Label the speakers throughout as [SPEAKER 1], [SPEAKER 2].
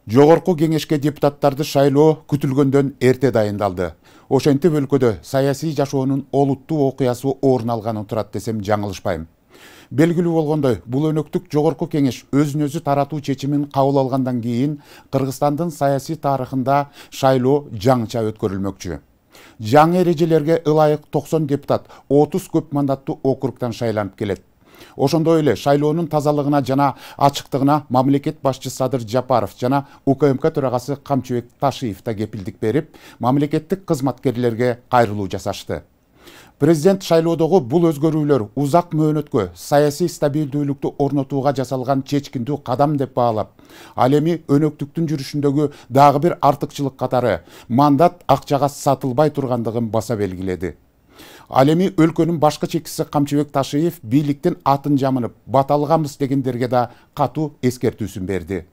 [SPEAKER 1] Жогорку кеңешке депутаттарды шайлоо күтүлгөндөн эрте дайындалды. Ошентип өлкөдө саясий жашоонун олуттуу окуясы орун алганы турат десем жаңылышпайм. Белгилүү болгондой, бул өнөктүк жогорку кеңеш өзүн өзү таратуу чечимин кабыл алгандан кийин Кыргызстандын саясий тарыхында шайлоо жаңыча өткөрүлмөкчү. Жаңы эрежелерге ылайык 90 депутат 30 көп мандаттуу округтан шайланып келет. Ошондой эле шайлоонун тазалыгына жана ачыктыгына мамлекет башчысы Садыр Жапаров жана УКМК төрагасы Камчыбек Ташиев да кепилдик берип, мамлекеттик кызматкерлерге кайрылуу жасашты. Президент шайлоодогу бул өзгөрүүлөр узак мөөнөткө саясий стабилдүүлүктү орнотууга жасалган чечкиндүү кадам деп баалап, ал эми өнөктүктүн жүрүшүндөгү дагы бир артыкчылык катары мандат акчага сатылбай тургандыгын баса белгиледи. Ал эми өлкөнүн башкы чекчиси Камчыбек Ташиев бийликтин атын жамынып, баталганбыз дегендерге да катуу эскертүүсүн берди.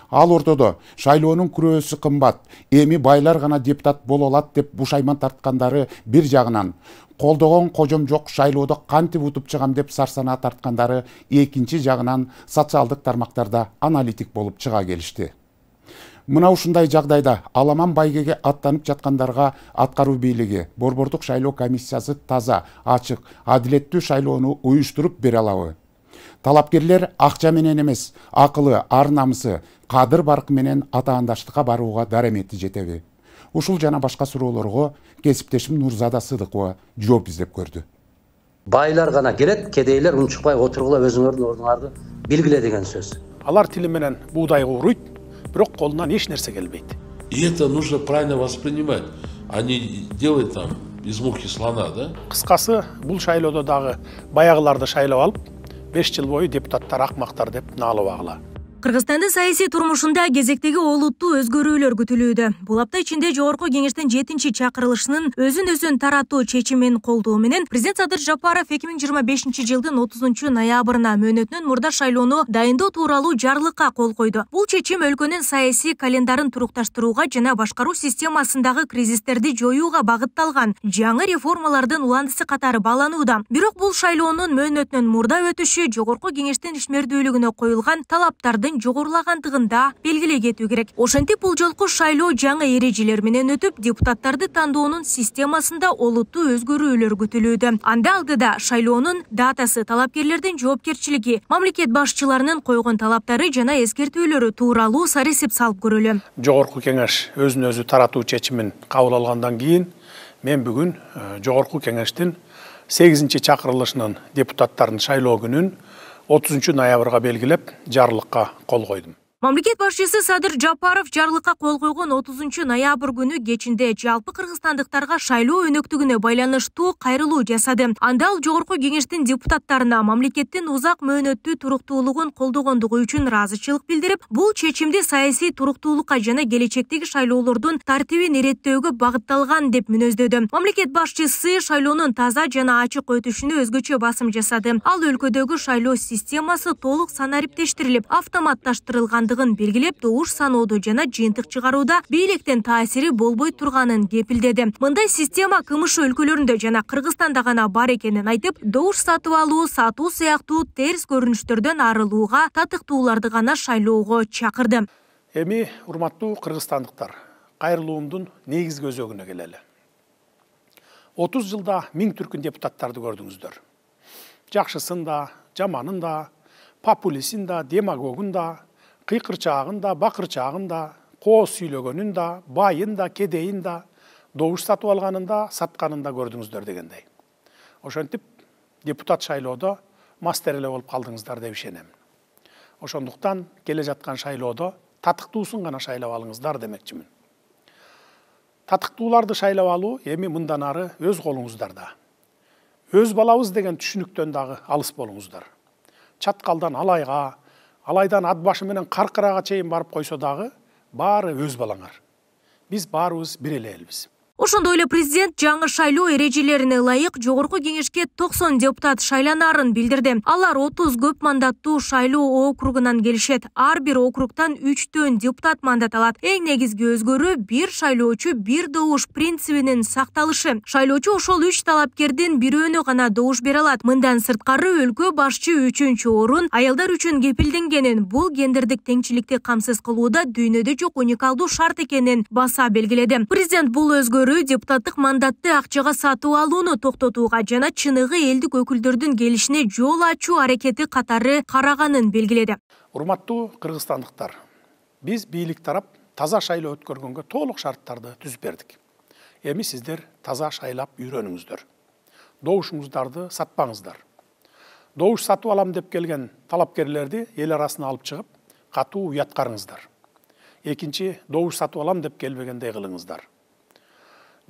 [SPEAKER 1] Ал ортодо шайлоонун күрөөсү кымбат, эми байлар гана депутат боло алат деп бушайман тарткандары бир жагынан, колдогон кожом жок шайлоодо кантип утуп чыгам деп сарсанаа тарткандары экинчи жагынан социалдык тармактарда аналитик болуп чыга келишти. Мына ушундай жагдайда аламан байгеге аттанып жаткандарга аткаруу бийлиги Борбордук шайлоо комиссиясы таза, ачык, адилеттүү шайлоону уюштуруп бере алабы? Талапкерлер акча менен эмес, акылы, ар намысы, кадыр баркы менен атаандаштыкка барууга даремети жетеби? Ушул жана башка суроолорго кесиптешим Нурзада Сыдыкова жооп издеп көрдү.
[SPEAKER 2] Байлар гана келет, кедейлер унчукпай отургула өзүңөрдүн ордуңарды белгиле деген сөз.
[SPEAKER 3] Алар тили менен буудайга уруйт, бирок колунан эч нерсе келбейт.
[SPEAKER 4] И это нужно правильно воспринимать, а не делать там из мухи слона, да?
[SPEAKER 3] Кыскасы, бул шайлоодо дагы баягыларды шайлап алып, 5 жыл бою депутаттар акмактар деп наалып агыла.
[SPEAKER 5] Кыргызстандын саясий турмушунда кезектеги олуттуу өзгөрүүлөр күтүлүүдө. Бул апта ичинде жогорку кеңештин 7-чи чакырылышынын өзүн таратуу чечимин колдоо менен президент Садыр Жапаров 2025-жылдын 30-ноябрына мөөнөтүнөн мурда шайлоону дайындоо тууралуу жарлыкка кол койду. Бул чечим өлкөнүн саясий календарын турукташтырууга жана башкаруу системасындагы кризистерди жоюуга багытталган жаңы реформалардын уландысы катары бааланууда. Бирок бул шайлоонун мөөнөтүнөн мурда өтүшү жогорку кеңештин ишмердүүлүгүнө коюлган талаптардын жогорулагандыгында белгилей кетүү керек. Ошентип бул жолку шайлоо жаңы эрежелер менен өтүп, депутаттарды тандоонун системасында олуттуу өзгөрүүлөр күтүлүүдө. Анда алдыда шайлоонун датасы, талапкерлердин жоопкерчилиги, мамлекет башчыларынын койгон талаптары жана эскертүүлөрү тууралуу сарысып салып көрөлү.
[SPEAKER 3] Жогорку кеңеш өзүн өзү таратуу чечимин кабыл алгандан кийин мен бүгүн жогорку кеңештин 8-чи чакырылышынын депутаттарын шайлоо күнүн 30-ноябрга белгилеп, жарлыкка кол койдум.
[SPEAKER 5] Мамлекет башчысы Садыр Жапаров жарлыкка кол койгон 30-ноябрь күнү кечинде жалпы кыргызстандыктарга шайлоо өнөктүгүнө байланыштуу кайрылуу жасады. Анда ал жогорку кеңештин депутаттарына мамлекеттин узак мөөнөттүү туруктуулугун колдогондугу үчүн ыраазычылык билдирип, бул чечимди саясий туруктуулукка жана келечектеги шайлоолордун тартибин иреттөөгө багытталган деп мүнөздөдү. Мамлекет башчысы шайлоонун таза жана ачык өтүшүнө өзгөчө басым жасады. Ал өлкөдөгү шайлоо системасы толук санариптештирилип, автоматташтырылган белгилеп, добуш саноодо жана жыйынтык чыгарууда бийликтин таасири болбой турганын кепилдеди. Мындай система КМШ өлкөлөрүндө жана Кыргызстанда гана бар экенин айтып, добуш сатып алуу, сатуу сыяктуу терс көрүнүштөрдөн арылууга, татыктууларды гана шайлоого чакырды.
[SPEAKER 3] Эми урматтуу кыргызстандыктар, кайрылуумдун негизги өзөгүнө келели. 30 жылда 1000 түркүн депутаттарды көрдүңүздөр. Жакшысын да, жаманын да, популистин да, демагогун да, кыйкырчаагын да, бакырчаагын да, кооз сүйлөгөнүн да, байын да, кедейин да, добуш сатып алганын да, сатканын да көрдүңүздөр дегендей. Ошентип, депутат шайлоодо мастер эле болуп калдыңыздар деп ишенем. Ошондуктан келе жаткан шайлоодо татыктуусун гана шайлап алыңыздар демекчимин. Татыктууларды шайлап алуу эми мындан ары өз колуңуздарда. Өз балабыз деген түшүнүктөн дагы алыс болуңуздар. Чаткалдан алайга, алайдан ат башы менен каркырага чейин барып койсо дагы баары өз балаңар. Биз баарыбыз бир эле элбиз.
[SPEAKER 5] Ошондой эле президент жаңы шайлоо эрежелерине ылайык жогорку кеңешке 90 депутат шайланарын билдирди. Алар 30 көп мандаттуу шайлоо округунан келишет. Ар бир округтан 3төн депутат мандат алат. Эң негизги өзгөрүү бир шайлоочу бир добуш принцибинин сакталышы. Шайлоочу ошол 3 талапкердин бирөөнө гана добуш бере алат. Мындан сырткары өлкө башчы 3-чү орун аялдар үчүн кепилденгенин, бул гендердик теңчиликти камсыз кылууда дүйнөдө жок уникалдуу шарт экенин баса белгиледи. Президент бул өзгөрүү депутаттык мандатты акчага сатып алууну токтотууга жана чыныгы элдик өкүлдөрдүн келишине жол ачуу аракети катары караганын белгиледи.
[SPEAKER 3] Урматтуу кыргызстандыктар, биз бийлик тарап таза шайлоо өткөргөнгө толук шарттарды түзүп бердик. Эми сиздер таза шайлап үйрөнүңүздөр. Добушуңуздарды сатпаңыздар. Добуш сатып алам деп келген талапкерлерди эл арасына алып чыгып, катуу уяткарыңыздар. Экинчи, добуш сатып алам деп келбегендей кылыңыздар.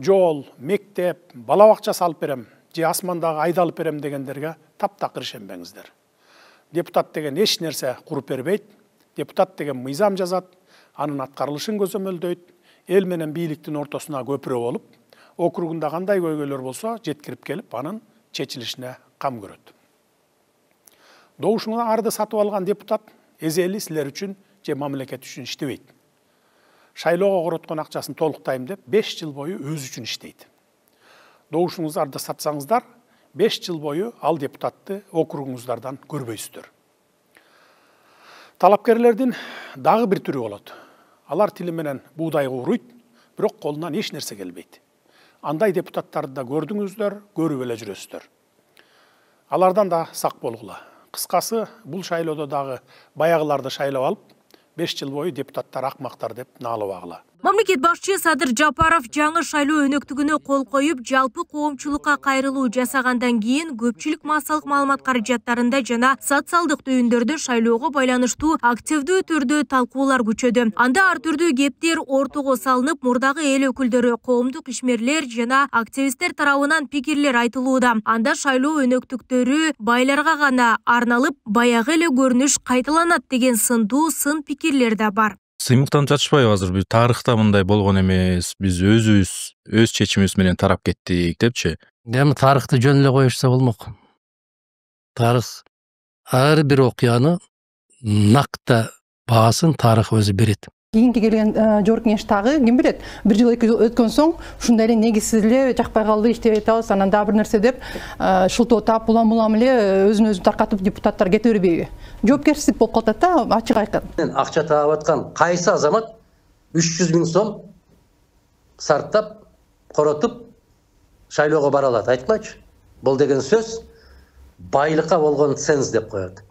[SPEAKER 3] Жол, мектеп, бала бакча салып берем, же асмандагы айды алып берем дегендерге таптакыр ишенбеңиздер. Депутат деген эч нерсе куруп бербейт, депутат деген мыйзам жазат, анын аткарылышын көзөмөлдөйт, эл менен бийликтин ортосуна көпүрө болуп, округунда кандай көйгөйлөр болсо жеткирип келип, анын чечилишине кам көрөт. Добушуңарды сатып алган депутат эзели силер үчүн же мамлекет үчүн иштебейт. Шайлоого короткон акчасын толуктайм деп 5 жыл бою өзү үчүн иштейт. Добушуңуздарды сатсаңыздар, 5 жыл бою ал депутатты округуңуздардан көрбөйсүздөр. Талапкерлердин дагы бир түрү болот. Алар тили менен буудай кууруйт, бирок колунан эч нерсе келбейт. Андай депутаттарды да көрдүңүздөр, көрүп эле жүрөсүздөр. Алардан да сак болгула. Кыскасы, бул шайлоодо дагы баягыларды шайлап алып, 5 жыл бою депутаттар акмактар деп наалабагыла.
[SPEAKER 5] Мамлекет башчы Садыр Жапаров жаңы шайлоо өнөктүгүнө кол коюп, жалпы коомчулукка кайрылуу жасагандан кийин көпчүлүк массалык маалымат каражаттарында жана социалдык түйүндөрдө шайлоого байланыштуу активдүү түрдө талкуулар күчөдү. Анда ар түрдүү кептер ортого салынып, мурдагы эл өкүлдөрү, коомдук ишмерлер жана активисттер тарабынан пикирлер айтылууда. Анда шайлоо өнөктүктөрү байларга гана арналып, баягы эле көрүнүш кайталанат деген сындуу сын пикирлер да бар.
[SPEAKER 6] Сыймыктанып жатышпайбы азыр? Бир тарыхта мындай болгон эмес. Биз өз чечимибиз менен тарап кеттик депчи.
[SPEAKER 7] Эми тарыхты жөн эле коюшса болмок. Тарых ар бир окуяны накта баасын тарых өзү берет.
[SPEAKER 8] Кийинки келген жогорку кеңеш дагы ким билет, 1 жыл өткөн соң ушундай эле негизсиз эле жакпай калды, иштебей атабыз, анан дагы бир нерсе деп шылтоо таап улам эле өзүн таркатып депутаттар кете бербейби? Жоопкерчилик болуп калат да, ачык айкын.
[SPEAKER 2] Акча таап аткан кайсы азамат 300 000 сом сарптап, коротуп шайлоого бара алат, айткылачы. Бул деген сөз байлыкка болгон ценз деп коет.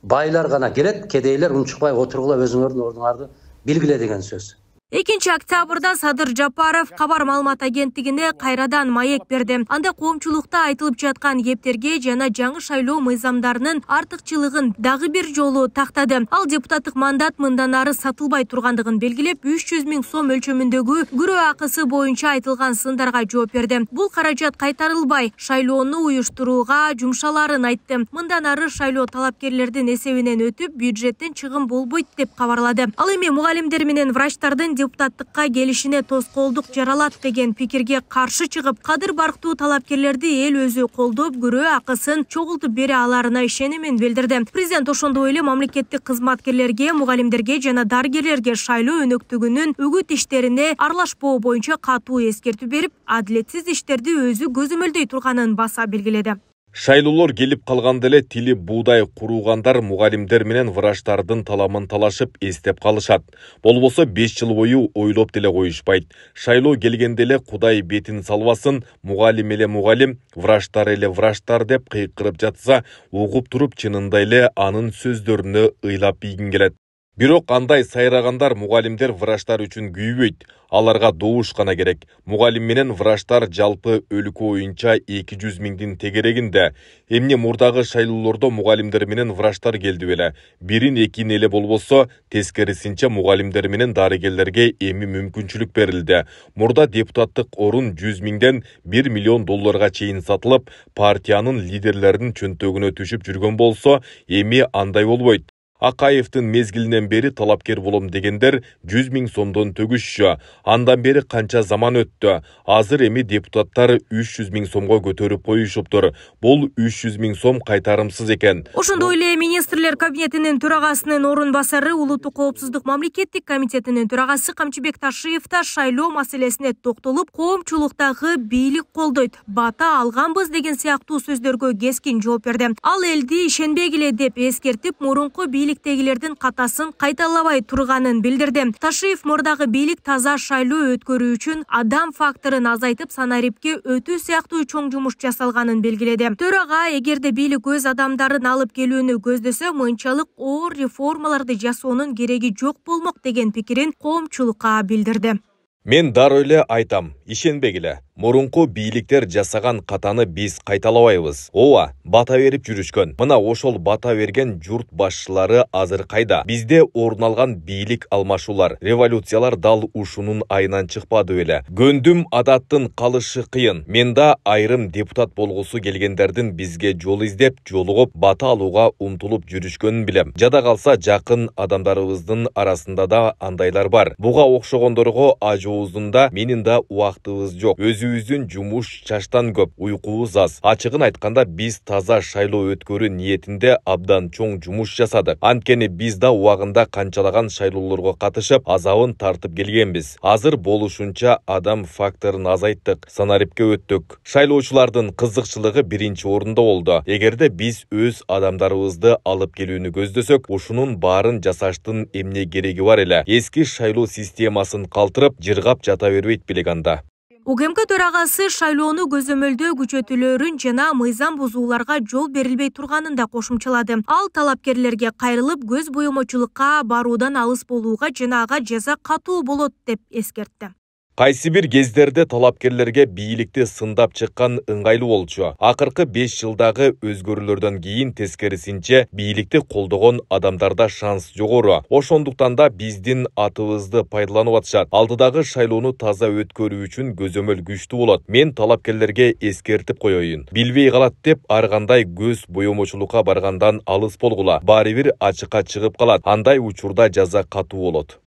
[SPEAKER 2] Байлар гана келет, кедейлер унчукпай отургула өзүңөрдүн ордуңарды белгиле деген сөз.
[SPEAKER 5] 2 октябрда Садыр Жапаров кабар маалымат агенттигине кайрадан маек берди. Анда коомчулукта айтылып жаткан кептерге жана жаңы шайлоо мыйзамдарынын артыкчылыгын дагы бир жолу тактады. Ал депутаттык мандат мындан ары сатылбай тургандыгын белгилеп, 300 000 сом өлчөмүндөгү күрөө акысы боюнча айтылган сындарга жооп берди. Бул каражат кайтарылбай, шайлоону уюштурууга жумшаларын айтты. Мындан ары шайлоо талапкерлердин эсебинен өтүп, бюджеттен чыгым болбойт деп кабарлады. Ал эми мугалимдер менен врачтардын депутаттыкка келишине тоскоолдук жаралат деген пикирге каршы чыгып, кадыр барктуу талапкерлерди эл өзү колдоп, күрөө акысын чогултуп бере аларына ишенимин билдирди. Президент ошондой эле мамлекеттик кызматкерлерге, мугалимдерге жана дарыгерлерге шайлоо өнөктүгүнүн үгүт иштерине аралашпоо боюнча катуу эскертүү берип, адилетсиз иштерди өзү көзөмөлдөй турганын баса белгиледи.
[SPEAKER 9] Шайлоолор келип калганда эле тили буудай куруугандар мугалимдер менен врачтардын таламын талашып эстеп калышат. Болбосо 5 жыл бою ойлоп деле коюшпайт. Шайлоо келгенде эле Кудай бетин салбасын, мугалим эле мугалим, врачтар эле врачтар деп кыйкырып жатса, угуп туруп чынында эле анын сөздөрүнө ыйлап ийгин келет. Бирок андай сайрагандар мугалимдер врачтар үчүн күйбөйт. Аларга добуш гана керек. Мугалим менен врачтар жалпы өлкө боюнча 200 000 тегерегинде. Эмне мурдагы шайлоолордо мугалимдер менен врачтар келди беле. Бирин экин эле болбосо, тескерисинче мугалимдер менен дарыгерлерге эми мүмкүнчүлүк берилди. Мурда депутаттык орун 100 000ден 1 миллион долларга чейин сатылып, партиянын лидерлеринин чөнтөгүнө түшүп жүргөн болсо, эми андай болбойт. Акаевдин мезгилинен бери талапкер болом дегендер 100 000 сомдон төгүшчү. Андан бери канча заман өттү. Азыр эми депутаттар 300 000 сомго көтөрүп коюшуптур. Бул 300 000 сом кайтарымсыз экен.
[SPEAKER 5] Ошондой эле министрлер кабинетинин төрагасынын орун басары Улуттук коопсуздук мамлекеттик комитетинин төрагасы Камчыбек Ташиев да шайлоо маселесине токтолуп, коомчулуктагы бийлик колдойт, бата алганбыз деген сыяктуу сөздөргө кескин жооп берди. Ал элди ишенбегиле деп эскертип, мурунку бийликтегилердин катасын кайталабай турганын билдирди. Ташиев мурдагы бийлик таза шайлоо өткөрүү үчүн адам факторун азайтып, санарипке өтүү сыяктуу чоң жумуш жасалганын белгиледи. Төрага эгерде бийлик өз адамдарын алып келүүнү көздөсө, мынчалык оор реформаларды жасоонун кереги жок болмок деген пикирин коомчулукка билдирди.
[SPEAKER 9] Мен дароо эле айтам, ишенбегиле. Мурунку бийликтер жасаган катаны биз кайталабайбыз. Ооба, бата берип жүрүшкөн. Мына ошол бата берген журт башчылары азыр кайда? Бизде орун алган бийлик алмашуулар, революциялар дал ушунун айынан чыкпады беле. Гөндүм адаттын калышы кыйын. Мен да айрым депутат болгусу келгендердин бизге жол издеп, жолугуп, бата алууга умтулуп жүрүшкөнүн билем. Жада калса жакын адамдарыбыздын арасында да андайлар бар. Буга окшогондорго ажуубуздун да, менин да убактыбыз жок. Өзүбүздүн жумуш чаштан көп, уйкубуз аз. Ачыгын айтканда биз таза шайлоо өткөрүү ниетинде абдан чоң жумуш жасадык. Анткени биз да убагында канчалаган шайлоолорго катышып, азабын тартып келгенбиз. Азыр болушунча адам факторун азайттык, санарипке өттүк. Шайлоочулардын кызыкчылыгы биринчи орунда болду. Эгерде биз өз адамдарыбызды алып келүүнү көздөсөк, ушунун баарын жасаштын эмне кереги бар эле? Эски шайлоо системасын калтырып, жыргап жата бербейт белек анда.
[SPEAKER 5] УКМК төрагасы шайлоону көзөмөлдөө күчөтүүлөрүн жана мыйзам бузууларга жол берилбей турганын да кошумчалады. Ал талапкерлерге кайрылып, көз боемочулукка баруудан алыс болууга жана ага жаза катуу болот деп эскертти.
[SPEAKER 9] Кайсы бир кездерде талапкерлерге бийликти сындап чыккан ыңгайлуу болчу. Акыркы 5 жылдагы өзгөрүүлөрдөн кийин тескерисинче бийликти колдогон адамдарда шанс жогору. Ошондуктан да биздин атыбызды пайдаланып атышат. Алдыдагы шайлоону таза өткөрүү үчүн көзөмөл күчтүү болот. Мен талапкерлерге эскертип коеюн. Билбей калат деп ар кандай көз боемочулукка баргандан алыс болгула. Баары бир ачыкка чыгып калат. Андай учурда жаза катуу болот.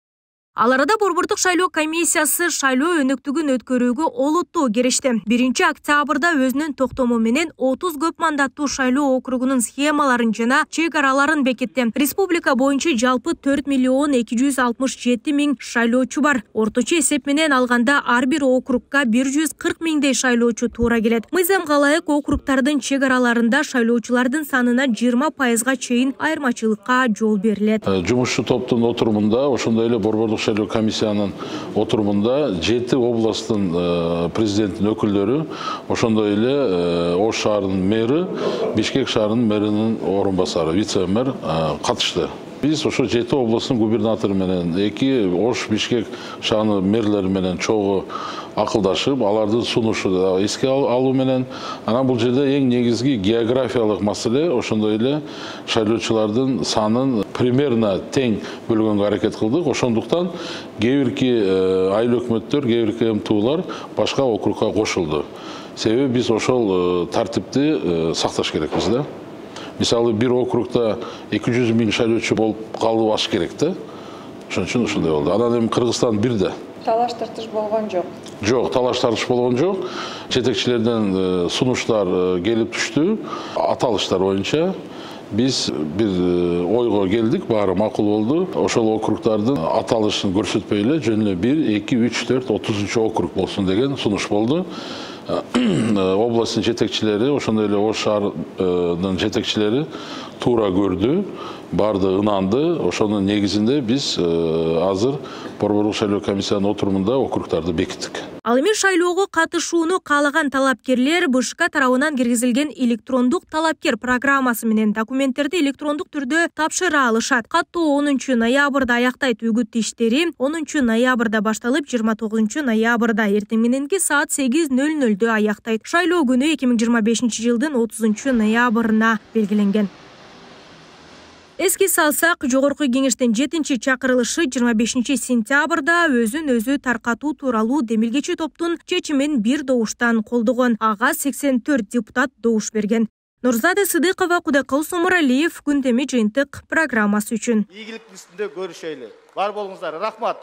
[SPEAKER 5] Ал арада Борбордук шайлоо комиссиясы шайлоо өнөктүгүн өткөрүүгө олуттуу киришти. 1 октябрда өзүнүн токтому менен 30 көп мандаттуу шайлоо округунун схемаларын жана чек араларын бекитти. Республика боюнча жалпы 4 267 000 шайлоочу бар. Орточо эсеп менен алганда ар бир округга 140 000 шайлоочу туура келет. Мыйзамга ылайык округдардын чек араларында шайлоочулардын санына 20% чейин айырмачылыкка жол берилет.
[SPEAKER 4] Жумушчу топтун отурумунда ошондой эле Борбордук шайлоо комиссиянын отурумунда 7 областтын президенттин өкүлдөрү, ошондой эле Ош шаарынын мэри, Бишкек шаарынын мэринин орун басары, вице-мэр катышты. Биз ошо 7 областтын губернатору менен, 2 Ош, Бишкек шаарынын мэрлери менен чогуу акылдашып, алардын сунушу эске алуу менен, анан бул жерде эң негизги географиялык маселе, ошондой эле шайлоочулардын санын примерно тең бөлгөнгө аракет кылдык. Ошондуктан кээ бирки айыл өкмөттөр, кээ бирки МТУлар башка округга кошулду. Себеби биз ошол тартипти сакташ керекпиз да. Мисалы бир округда 200 000 шайлоочу болуп калып аш керек да. Ошон үчүн ушундай болду. Анан эми Кыргызстан бирде.
[SPEAKER 10] Талаш тартыш болгон жок.
[SPEAKER 4] Жок, талаш тартыш болгон жок. Жетекчилерден сунуштар келип түштү. Аталыштар боюнча биз бир ойго келдик, баары макул болду. Ошол округдардын аталышын көрсөтпөй эле жөн эле 1, 2, 3, 4, 30-округ болсун деген сунуш болду. Областтын жетекчилери, ошондой эле Ош шаарынын жетекчилери туура көрдү, барды ынанды. Ошонун негизинде биз азыр Борбордук шайлоо комиссиянын отурумунда округдарды бекиттик.
[SPEAKER 5] Ал эми шайлоого катышууну каалаган талапкерлер БШК тарабынан киргизилген электрондук талапкер программасы менен документтерди электрондук түрдө тапшыра алышат. Каттоо 10 ноябрда аяктайт, үгүт иштери 10 ноябрда башталып, 29 ноябрда эртең мененки саат 8:00 аяктайт. Шайлоо күнү 2025 жылдын 30 ноябрына белгиленген. Эске салсак, жогорку кеңештин 7-чакырылышы 25 сентябрда өзүн өзү таркатуу тууралуу демилгечи топтун чечимин бир добуштан колдогон. Ага 84 депутат добуш берген. Нурзада Сыдыкова, Кудайкул Сумуралиев, Күнтеми жыйынтык программасы үчүн.
[SPEAKER 11] Ийгиликтин үстүндө көрүшөйлү. Бар болуңуздар, рахмат.